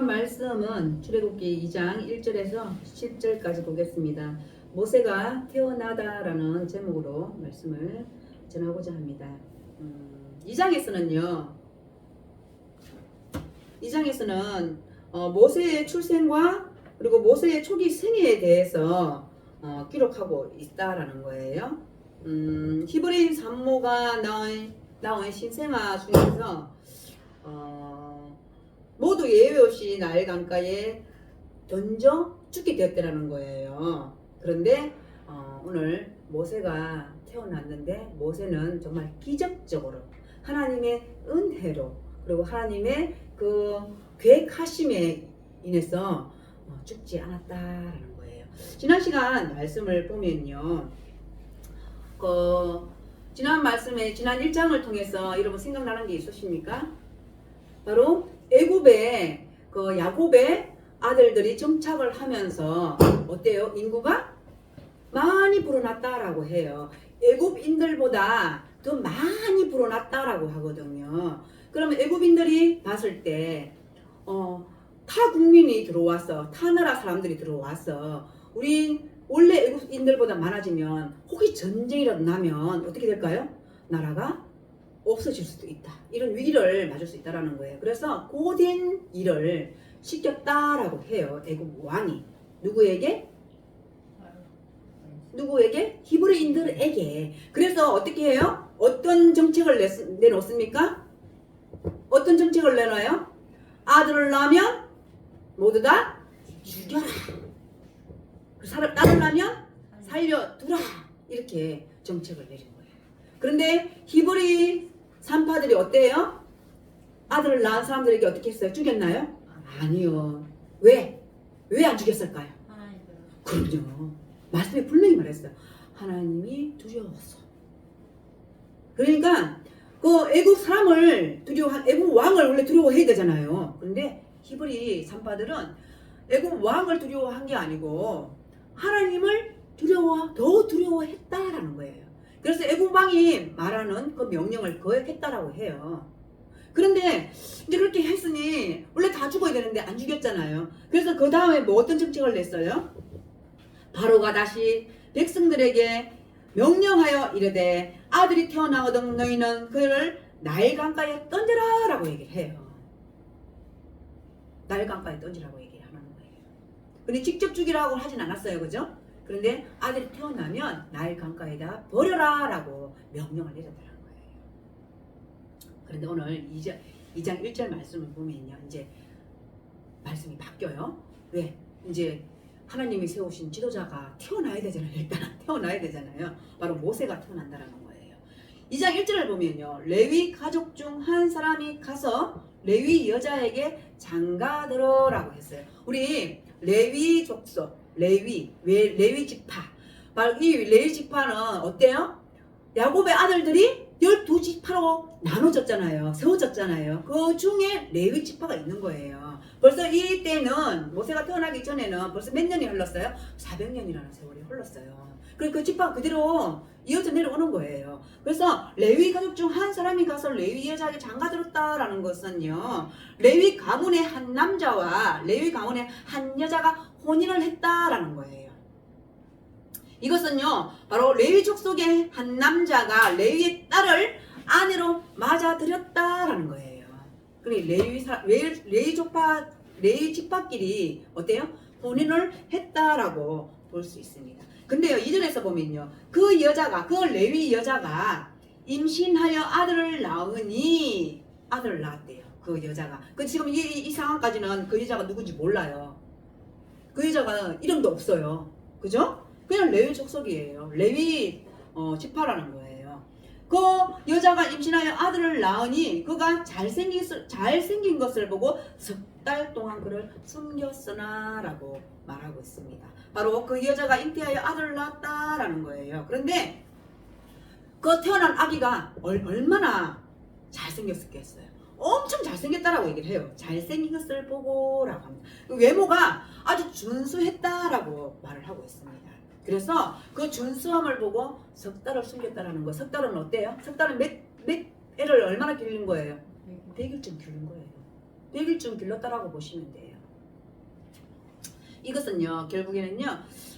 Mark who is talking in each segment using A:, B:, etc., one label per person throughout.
A: 이번 말씀은 출애굽기 2장 1절에서 10절까지 보겠습니다. 모세가 태어나다라는 제목으로 말씀을 전하고자 합니다. 2장에서는 모세의 출생과 그리고 모세의 초기 생애에 대해서 기록하고 있다라는 거예요. 히브리인 산모가 낳은 신생아 중에서 모두 예외 없이 나일 강가에 던져 죽게 되었다는 거예요. 그런데 오늘 모세가 태어났는데 모세는 정말 기적적으로 하나님의 은혜로 그리고 하나님의 그 계획하심에 인해서 죽지 않았다라는 거예요. 지난 시간 말씀을 보면요, 지난 1장을 통해서 여러분 생각나는 게 있으십니까? 바로 애굽에 야곱의 아들들이 정착을 하면서 어때요? 인구가 많이 불어났다라고 해요. 애굽인들보다 더 많이 불어났다라고 하거든요. 그러면 애굽인들이 봤을 때 타 국민이 들어와서 타 나라 사람들이 들어와서 우리 원래 애굽인들보다 많아지면 혹시 전쟁이라도 나면 어떻게 될까요? 나라가 없어질 수도 있다. 이런 위기를 맞을 수 있다라는 거예요. 그래서 고된 일을 시켰다라고 해요. 애굽 왕이 누구에게? 히브리인들에게. 그래서 어떻게 해요? 어떤 정책을 내놓습니까? 어떤 정책을 내놔요? 아들을 낳으면 모두 다 죽여라. 딸을 낳으면 살려두라. 이렇게 정책을 내린 거예요. 그런데 히브리 산파들이 어때요? 아들을 낳은 사람들에게 어떻게 했어요? 죽였나요? 아니요. 왜? 왜 안 죽였을까요? 그럼요. 말씀에 분명히 말했어요. 하나님이 두려웠어. 그러니까 애굽 사람을 애굽 왕을 원래 두려워해야 되잖아요. 그런데 히브리 산파들은 애굽 왕을 두려워한 게 아니고 하나님을 더 두려워했다라는 거예요. 그래서 애굽 왕이 말하는 그 명령을 거역했다라고 해요. 그런데 이제 그렇게 했으니 원래 다 죽어야 되는데 안 죽였잖아요. 그래서 그 다음에 어떤 정책을 냈어요? 바로가 다시 백성들에게 명령하여 이르되 아들이 태어나거든 너희는 그를 나일 강가에 던져라 라고 얘기를 해요. 나일 강가에 던지라고 얘기를 하는 거예요. 근데 직접 죽이라고 하진 않았어요. 그죠? 그런데 아들이 태어나면 나일 강가에다 버려라 라고 명령을 내렸다는 거예요. 그런데 오늘 2장 1절 말씀을 보면요, 이제 말씀이 바뀌어요. 왜? 이제 하나님이 세우신 지도자가 태어나야 되잖아요. 일단 태어나야 되잖아요. 바로 모세가 태어난다는 거예요. 2장 1절을 보면요, 레위 가족 중 한 사람이 가서 레위 여자에게 장가들어라고 했어요. 우리 레위 족속, 레위 지파. 바로 이 레위 지파는 어때요? 야곱의 아들들이 12지파로 나눠졌잖아요. 세워졌잖아요. 그 중에 레위 지파가 있는 거예요. 벌써 이때는 모세가 태어나기 전에는 벌써 몇 년이 흘렀어요? 400년이라는 세월이 흘렀어요. 그리고 그 지파가 그대로 이어져 내려오는 거예요. 그래서 레위 가족 중 한 사람이 가서 레위 여자에게 장가들었다라는 것은요, 레위 가문의 한 남자와 레위 가문의 한 여자가 혼인을 했다라는 거예요. 이것은요, 바로 레위 족속의 한 남자가 레위의 딸을 아내로 맞아들였다라는 거예요. 그러니까 레위 지파끼리 어때요? 혼인을 했다라고 볼 수 있습니다. 근데요, 이전에서 보면요, 그 레위 여자가 임신하여 아들을 낳으니 아들을 낳았대요. 그 여자가. 지금 이 상황까지는 그 여자가 누군지 몰라요. 그 여자가 이름도 없어요. 그죠? 그냥 레위 족속이에요. 레위 지파라는 거예요. 그 여자가 임신하여 아들을 낳으니 그가 잘생긴 것을 보고 석 달 동안 그를 숨겼으나 라고 말하고 있습니다. 바로 그 여자가 잉태하여 아들을 낳았다라는 거예요. 그런데 그 태어난 아기가 얼마나 잘생겼겠어요. 엄청 잘생겼다라고 얘기를 해요. 잘생긴 것을 보고 라고 합니다. 외모가 아주 준수했다라고 말을 하고 있습니다. 그래서 그 준수함을 보고 석 달을 숨겼다라는 거. 석 달은 어때요? 석 달은 몇 애를 얼마나 기른 거예요? 100일쯤 기른 거예요. 100일쯤 길렀다라고 보시면 돼요. 이것은요 결국에는요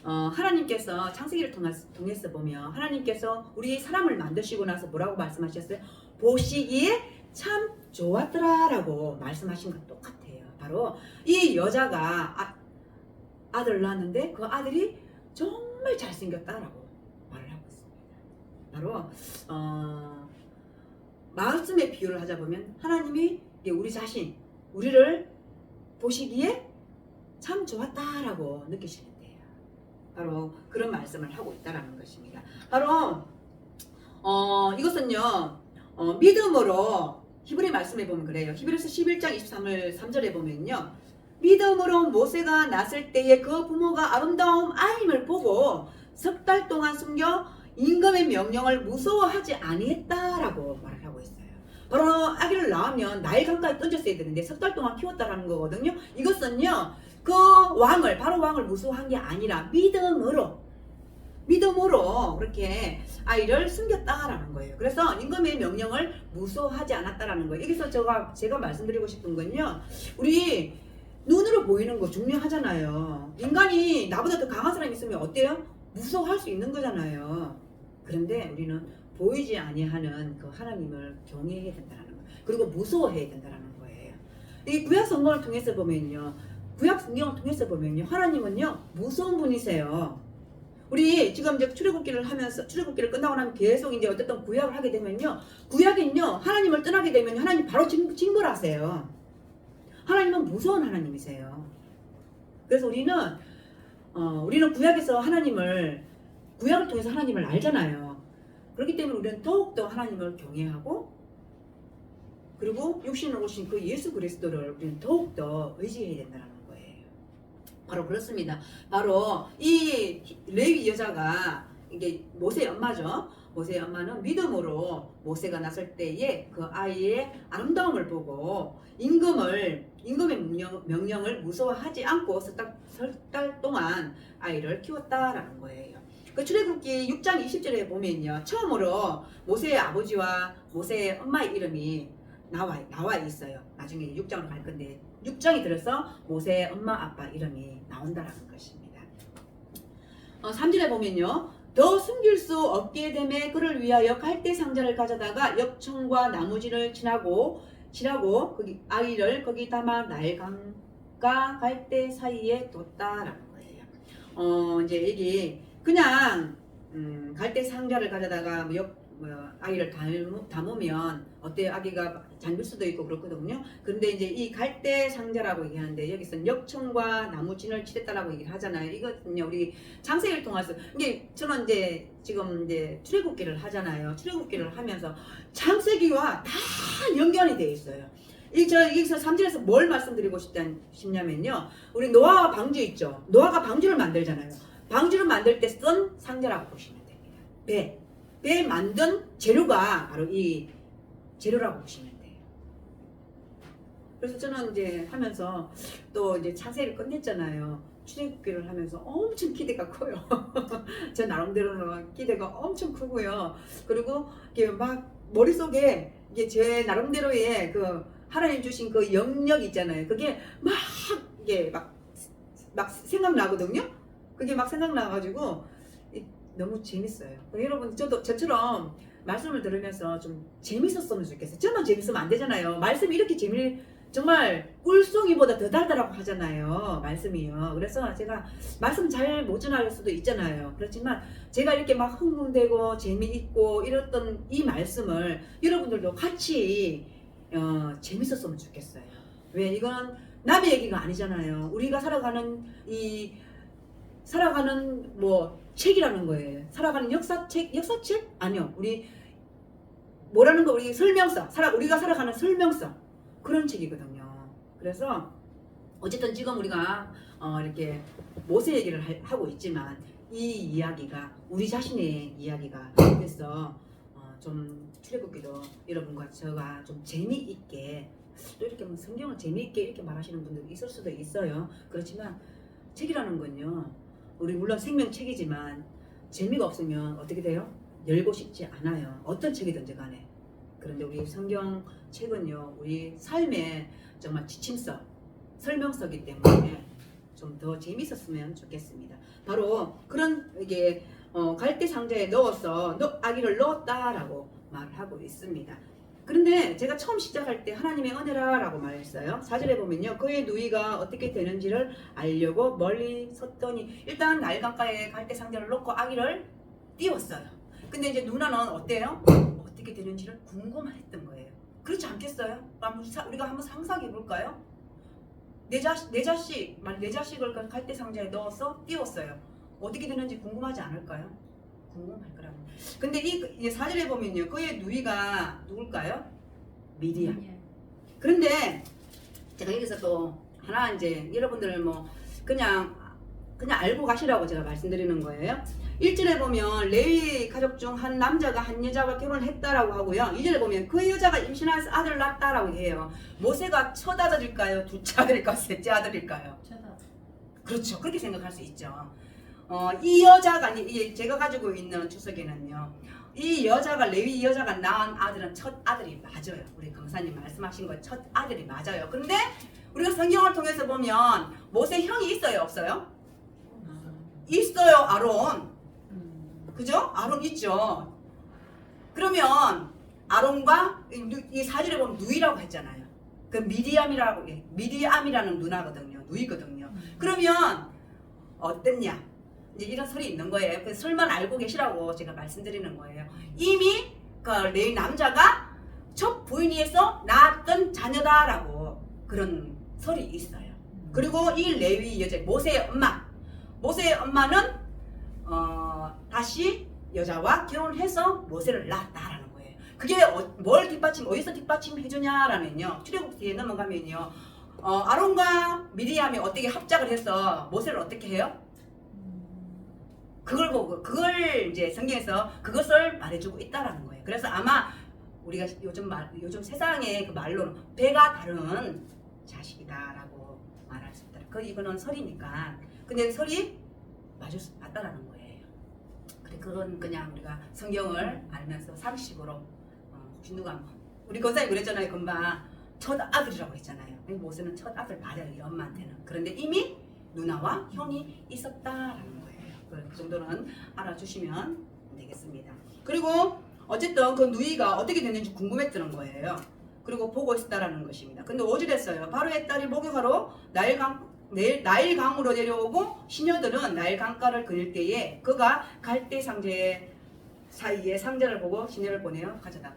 A: 하나님께서 창세기를 통해서 보면 하나님께서 우리 사람을 만드시고 나서 뭐라고 말씀하셨어요? 보시기에 참 좋았더라 라고 말씀하신 것 똑같아요. 바로 이 여자가 아들을 낳았는데 그 아들이 정말 잘생겼다라고 말을 하고 있습니다. 바로 말씀의 비유를 하자 보면 하나님이 우리 자신 우리를 보시기에 참 좋았다라고 느끼시는데요. 바로 그런 말씀을 하고 있다라는 것입니다. 바로 이것은요 믿음으로 히브리 말씀에 보면 그래요. 히브리서 11장 3절에 보면요 믿음으로 모세가 났을 때에 그 부모가 아름다운 아임을 보고 석 달 동안 숨겨 임금의 명령을 무서워하지 아니했다라고 말을 하고 있어요. 바로 아기를 낳으면 나일 강가에 던졌어야 되는데 석 달 동안 키웠다라는 거거든요. 이것은요 그 바로 왕을 무서워한 게 아니라 믿음으로 그렇게 아이를 숨겼다라는 거예요. 그래서 임금의 명령을 무서워하지 않았다라는 거예요. 여기서 제가 말씀드리고 싶은 건요 우리 눈으로 보이는 거 중요하잖아요. 인간이 나보다 더 강한 사람이 있으면 어때요? 무서워할 수 있는 거잖아요. 그런데 우리는 보이지 아니하는 그 하나님을 경외해야 된다는 거예요. 그리고 무서워해야 된다는 거예요. 이 구약 성경을 통해서 보면요 하나님은요 무서운 분이세요. 우리 지금 이제 출애굽기를 끝나고 나면 계속 이제 어쨌든 구약을 하게 되면요 구약은요 하나님을 떠나게 되면 하나님 바로 징벌하세요. 하나님은 무서운 하나님이세요. 그래서 우리는 구약에서 구약을 통해서 하나님을 알잖아요. 그렇기 때문에 우리는 더욱더 하나님을 경외하고 그리고 육신으로 오신 그 예수 그리스도를 우리는 더욱더 의지해야 된다는 거예요. 바로 그렇습니다. 바로 이 레위 여자가 이게 모세의 엄마죠. 모세의 엄마는 믿음으로 모세가 났을 때에 그 아이의 아름다움을 보고 임금의 명령을 무서워하지 않고 석 달 동안 아이를 키웠다라는 거예요. 그 출애굽기 6장 20절에 보면요 처음으로 모세의 아버지와 모세의 엄마의 이름이 나와 있어요. 나중에 6장으로 갈 건데 6장이 들어서 모세의 엄마 아빠 이름이 나온다라는 것입니다. 3절에 보면요 더 숨길 수 없게 됨에 그를 위하여 갈대 상자를 가져다가 역청과 나무진을 지나고 거기 아이를 거기 담아 나일강과 갈대 사이에 뒀다라는 거예요. 이제 여기 그냥 갈대 상자를 가져다가 아이를 담으면 어때요? 아기가 잠길 수도 있고 그렇거든요. 그런데 이제 이 갈대 상자라고 얘기하는데 여기서는 역청과 나무진을 칠했다라고 얘기를 하잖아요. 이거는요 우리 창세기를 통해서 이게 저는 이제 지금 이제 출애굽기를 하잖아요. 출애굽기를 하면서 창세기와 다 연결이 돼 있어요. 여기서 3절에서 뭘 말씀드리고 싶냐면요. 우리 노아와 방주 있죠. 노아가 방주를 만들잖아요. 방주를 만들 때 쓴 상자라고 보시면 됩니다. 배 만든 재료가 바로 이 재료라고 보시면 돼요. 그래서 저는 이제 하면서 또 이제 창세기를 끝냈잖아요. 출애굽기를 하면서 엄청 기대가 커요. 제 나름대로는 기대가 엄청 크고요. 그리고 이게 막 머릿속에 이게 제 나름대로의 그 하나님 주신 그 영역 있잖아요. 그게 막 이게 막 생각나거든요. 그게 막 생각나가지고 너무 재밌어요. 여러분 저처럼 말씀을 들으면서 좀 재밌었으면 좋겠어요. 저만 재밌으면 안 되잖아요. 말씀이 이렇게 정말 꿀송이보다 더 달달하고 하잖아요. 말씀이요. 그래서 제가 말씀 잘 못 전할 수도 있잖아요. 그렇지만 제가 이렇게 막 흥분되고 재미있고 이랬던 이 말씀을 여러분들도 같이 재밌었으면 좋겠어요. 왜? 이건 남의 얘기가 아니잖아요. 우리가 살아가는 뭐 책이라는 거예요. 살아가는 역사책? 아니요. 우리 뭐라는 거 우리 설명서. 우리가 살아가는 설명서. 그런 책이거든요. 그래서 어쨌든 지금 우리가 이렇게 모세 얘기를 하고 있지만 이 이야기가 우리 자신의 이야기가 돼서 좀 출애굽기도 여러분과 저가 좀 재미있게 또 이렇게 성경을 재미있게 이렇게 말하시는 분들이 있을 수도 있어요. 그렇지만 책이라는 건요. 우리 물론 생명책이지만 재미가 없으면 어떻게 돼요? 열고 싶지 않아요. 어떤 책이든지 간에. 그런데 우리 성경책은요. 우리 삶의 정말 지침서, 설명서이기 때문에 좀 더 재밌었으면 좋겠습니다. 바로 그런 이게 갈대 상자에 넣어서 아기를 넣었다라고 말하고 있습니다. 그런데 제가 처음 시작할 때 하나님의 은혜라라고 말했어요. 4절에 보면요. 그의 누이가 어떻게 되는지를 알려고 멀리 섰더니 일단 나일 강가에 갈대 상자를 넣고 아기를 띄웠어요. 근데 이제 누나는 어때요? 어떻게 되는지를 궁금했던 거예요. 그렇지 않겠어요? 우리가 한번 상상해 볼까요? 내 자식을 갈대 상자에 넣어서 띄웠어요. 어떻게 되는지 궁금하지 않을까요? 궁금할 거라고. 근데 이 4절에 보면요. 그의 누이가 누굴까요? 미디암. 그런데 제가 여기서 또 하나 이제 여러분들 뭐 그냥 알고 가시라고 제가 말씀드리는 거예요. 1절에 보면 레위 가족 중 한 남자가 한 여자와 결혼을 했다라고 하고요. 2절에 보면 그 여자가 임신해서 아들을 낳았다라고 해요. 모세가 첫 아들일까요? 둘째 아들일까요? 셋째 아들일까요? 첫 아들. 그렇죠. 그렇게 생각할 수 있죠. 이 여자가 제가 가지고 있는 주석에는요. 이 여자가 레위 여자가 낳은 아들은 첫 아들이 맞아요. 우리 강사님 말씀하신 거 첫 아들이 맞아요. 근데 우리가 성경을 통해서 보면 모세 형이 있어요, 없어요? 있어요, 아론. 그죠? 아론 있죠. 그러면 아론과 이 사진에 보면 누이라고 했잖아요. 그 미디암이라는 누나거든요. 누이거든요. 그러면 어땠냐? 이제 이런 설이 있는 거예요. 그 설만 알고 계시라고 제가 말씀드리는 거예요. 이미 그 레위 남자가 첫 부인에서 낳았던 자녀다라고 그런 설이 있어요. 그리고 이 레위 여자 모세의 엄마는 다시 여자와 결혼해서 모세를 낳았다라는 거예요. 그게 어디서 뒷받침 해주냐라면요. 출애굽 뒤에 넘어가면요. 아론과 미리암이 어떻게 합작을 해서 모세를 어떻게 해요? 그걸 이제 성경에서 그것을 말해주고 있다라는 거예요. 그래서 아마 우리가 요즘 세상의 그 말로는 배가 다른 자식이다라고 말할 수 있다. 이거는 설이니까. 근데 설이 맞다라는 거예요. 그건 그냥 우리가 성경을 알면서 상식으로 혹시 누가 우리 권사님 그랬잖아요. 금방 첫 아들이라고 했잖아요. 모세는 첫 아들 맞아요. 이 엄마한테는. 그런데 이미 누나와 형이 있었다라는 거예요. 그 정도는 알아주시면 되겠습니다. 그리고 어쨌든 그 누이가 어떻게 됐는지 궁금했던 거예요. 그리고 보고 있었다라는 것입니다. 근데 5절했어요. 바로의 딸이 목욕하러 나일강으로 내려오고 시녀들은 나일 강가를 그릴 때에 그가 갈대 상제 사이에 상자를 보고 시녀를 보내어 가져다.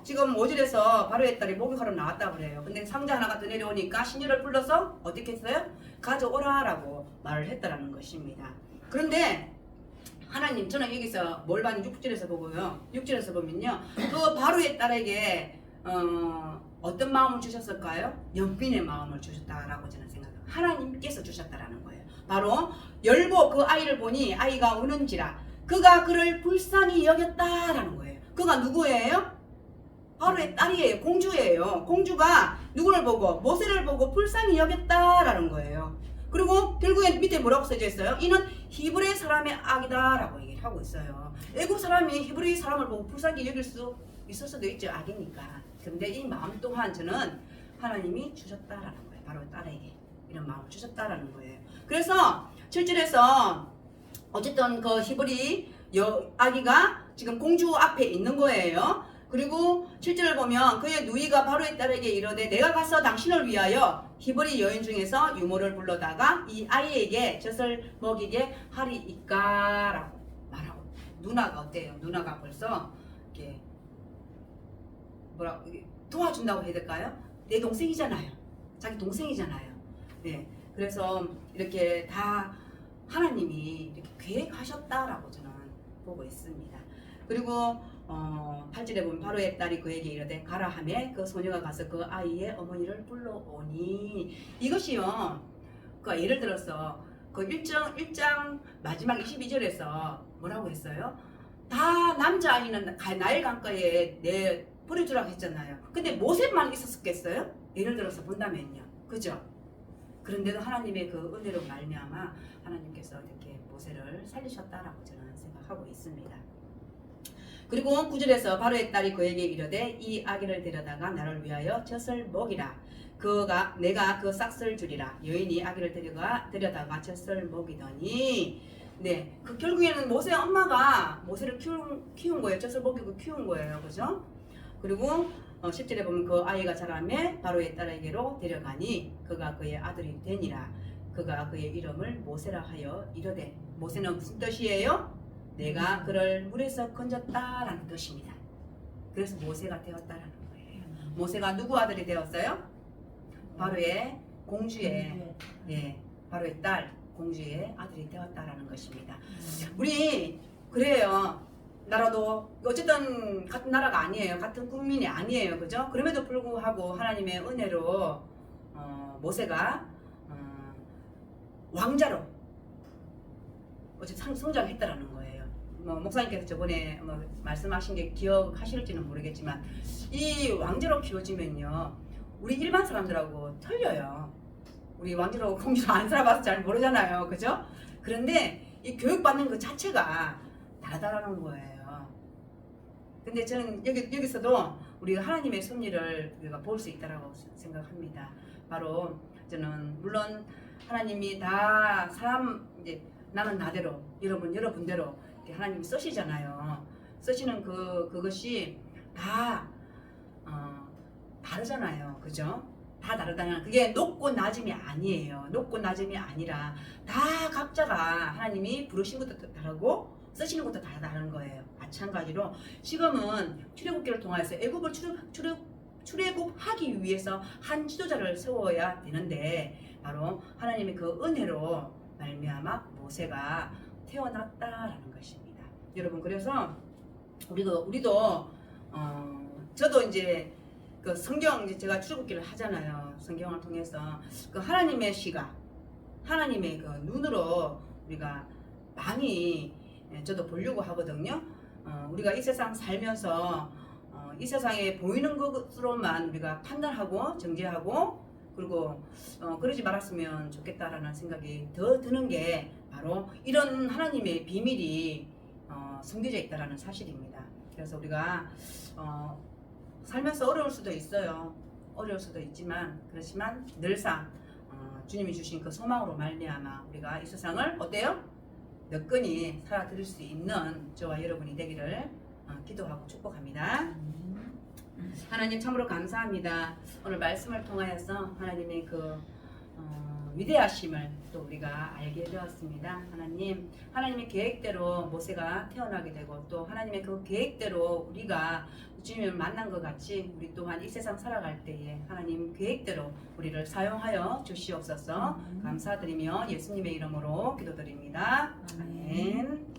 A: 지금 5절에서 바로의 딸이 목욕하러 나왔다 그래요. 근데 상자 하나가 더 내려오니까 시녀를 불러서 어떻게 했어요? 가져오라라고 말을 했다라는 것입니다. 그런데 하나님 저는 여기서 뭘 봤는지 6절에서 보고요. 6절에서 보면요. 그 바로의 딸에게 어떤 마음을 주셨을까요? 연민의 마음을 주셨다라고 저는 생각합니다. 하나님께서 주셨다라는 거예요. 바로 열보 그 아이를 보니 아이가 우는지라 그가 그를 불쌍히 여겼다라는 거예요. 그가 누구예요? 바로의 딸이에요. 공주예요. 공주가 누구를 보고 모세를 보고 불쌍히 여겼다라는 거예요. 그리고 결국에 밑에 뭐라고 써져 있어요? 이는 히브리 사람의 악이다라고 얘기를 하고 있어요. 애국 사람이 히브리 사람을 보고 불쌍히 여길 수 있을 수도 있죠. 악이니까. 근데 이 마음 또한 저는 하나님이 주셨다라는 거예요. 바로 딸에게 이런 마음을 주셨다라는 거예요. 그래서 7절에서 어쨌든 그 히브리 아기가 지금 공주 앞에 있는 거예요. 그리고 7절을 보면 그의 누이가 바로의 딸에게 이르되 내가 가서 당신을 위하여 히브리 여인 중에서 유모를 불러다가 이 아이에게 젖을 먹이게 하리이까라고 말하고 누나가 어때요? 누나가 벌써 이렇게 도와준다고 해야 될까요? 내 동생이잖아요. 자기 동생이잖아요. 네, 그래서 이렇게 다 하나님이 이렇게 계획하셨다라고 저는 보고 있습니다. 그리고 8절에 보면 바로의 딸이 그에게 이르되 가라 하매 그 소녀가 가서 그 아이의 어머니를 불러오니 이것이요. 그 예를 들어서 그 1장 마지막 22절에서 뭐라고 했어요? 다 남자아이는 나일 강가에 버려주라고 했잖아요. 근데 모세만 있었겠어요? 예를 들어서 본다면요. 그죠? 그런데도 하나님의 그 은혜로 말미암아 하나님께서 이렇게 모세를 살리셨다라고 저는 생각하고 있습니다. 그리고 9절에서 바로의 딸이 그에게 이르되 이 아기를 데려다가 나를 위하여 젖을 먹이라. 그가 내가 그 싹쓸 주리라. 여인이 아기를 데려다가 젖을 먹이더니 네, 그 결국에는 모세 엄마가 모세를 키운 거예요. 젖을 먹이고 키운 거예요. 그죠? 그리고 10절에 보면 그 아이가 자라매 바로의 딸에게로 데려가니 그가 그의 아들이 되니라. 그가 그의 이름을 모세라 하여 이르되 모세는 무슨 뜻이에요? 내가 그를 물에서 건졌다라는 뜻입니다. 그래서 모세가 되었다라는 거예요. 모세가 누구 아들이 되었어요? 바로의 공주의 바로의 딸 공주의 아들이 되었다라는 것입니다. 우리 그래요. 나라도 어쨌든 같은 나라가 아니에요. 같은 국민이 아니에요. 그죠? 그럼에도 불구하고 하나님의 은혜로 모세가 왕자로 어쨌든 성장했다라는 거예요. 목사님께서 저번에 말씀하신 게 기억하실지는 모르겠지만 이 왕자로 키워지면요 우리 일반 사람들하고 틀려요. 우리 왕자로 공주로 안 살아봐서 잘 모르잖아요. 그죠? 그런데 이 교육받는 그 자체가 다르다라는 거예요. 근데 저는 여기서도 우리가 하나님의 섭리를 우리가 볼 수 있다라고 생각합니다. 바로 저는 물론 하나님이 다 사람 이제 나는 나대로 여러분대로 하나님이 쓰시잖아요. 쓰시는 그것이 다 다르잖아요. 그죠? 다 다르다는 그게 높고 낮음이 아니에요. 높고 낮음이 아니라 다 각자가 하나님이 부르신 것도 다르고 쓰시는 것도 다 다른 거예요. 마찬가지로 지금은 출애굽기를 통해서 애굽을 출애굽하기 위해서 한 지도자를 세워야 되는데 바로 하나님의 그 은혜로 말미암아 모세가 태어났다라는 것입니다. 여러분 그래서 우리도 저도 이제 그 성경 이제 제가 출애굽기를 하잖아요. 성경을 통해서 그 하나님의 시각, 하나님의 그 눈으로 우리가 많이 저도 보려고 하거든요. 우리가 이 세상 살면서 이 세상에 보이는 것으로만 우리가 판단하고 정죄하고 그리고 그러지 말았으면 좋겠다라는 생각이 더 드는 게 바로 이런 하나님의 비밀이 숨겨져 있다라는 사실입니다. 그래서 우리가 살면서 어려울 수도 있어요. 어려울 수도 있지만 그렇지만 늘상 주님이 주신 그 소망으로 말미암아 우리가 이 세상을 어때요? 너끈히 살아드릴 수 있는 저와 여러분이 되기를 기도하고 축복합니다. 하나님 참으로 감사합니다. 오늘 말씀을 통하여서 하나님의 그 위대하심을 또 우리가 알게 되었습니다. 하나님의 계획대로 모세가 태어나게 되고 또 하나님의 그 계획대로 우리가 주님을 만난 것 같이 우리 또한 이 세상 살아갈 때에 하나님 계획대로 우리를 사용하여 주시옵소서. 감사드리며 예수님의 이름으로 기도드립니다. 아멘.